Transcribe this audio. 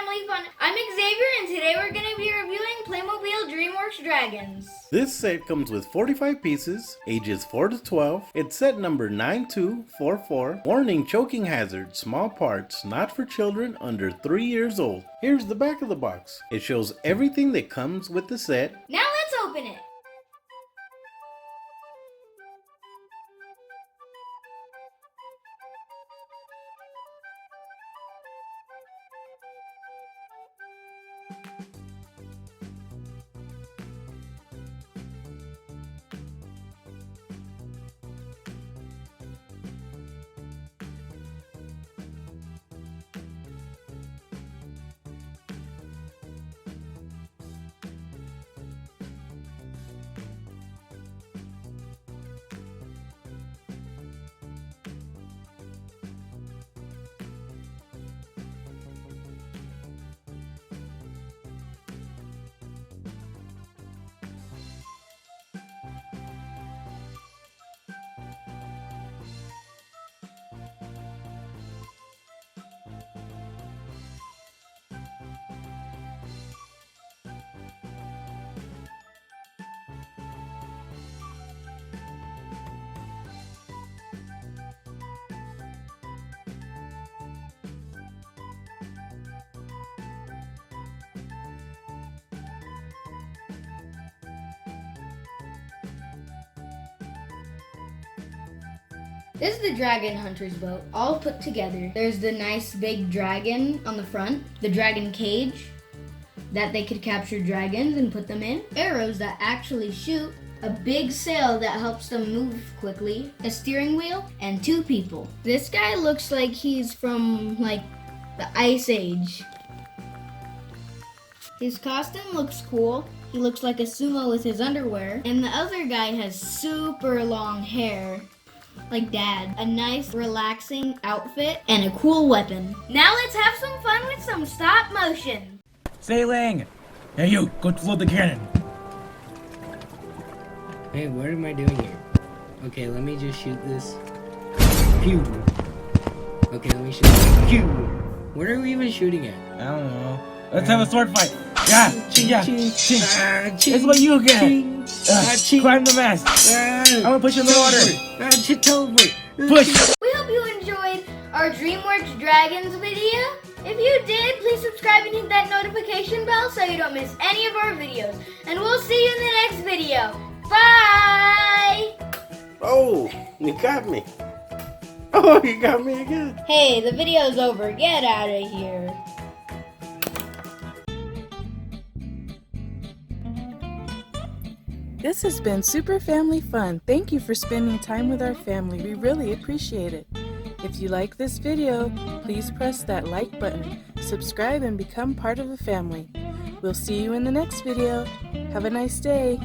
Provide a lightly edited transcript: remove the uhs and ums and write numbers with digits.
Family Fun. I'm Xavier, and today we're going to be reviewing Playmobil DreamWorks Dragons. This set comes with 45 pieces, ages 4 to 12. It's set number 9244. Warning: choking hazard, small parts, not for children under 3 years old. Here's the back of the box. It shows everything that comes with the set. Now let's open it. This is the Dragon Hunter's boat, all put together. There's the nice big dragon on the front, the dragon cage that they could capture dragons and put them in, arrows that actually shoot, a big sail that helps them move quickly, a steering wheel, and 2 people. This guy looks like he's from like the Ice Age. His costume looks cool. He looks like a sumo with his underwear, and the other guy has super long hair. Like Dad. A nice, relaxing outfit and a cool weapon. Now let's have some fun with some stop motion. Sailing! Hey you, go float the cannon. Hey, what am I doing here? Okay, let me just shoot this. Pew! Okay, let me shoot this. Pew! What are we even shooting at? I don't know. Let's have a sword fight. Yeah, ching, yeah, ching. That's what you get. Climb the mast. I'm gonna push you in the water. Push. We hope you enjoyed our DreamWorks Dragons video. If you did, please subscribe and hit that notification bell so you don't miss any of our videos. And we'll see you in the next video. Bye! Oh, you got me. Oh, you got me again. Hey, the video's over. Get out of here. This has been super family fun. Thank you for spending time with our family. We really appreciate it. If you like this video, please press that like button, subscribe, and become part of the family. We'll see you in the next video. Have a nice day.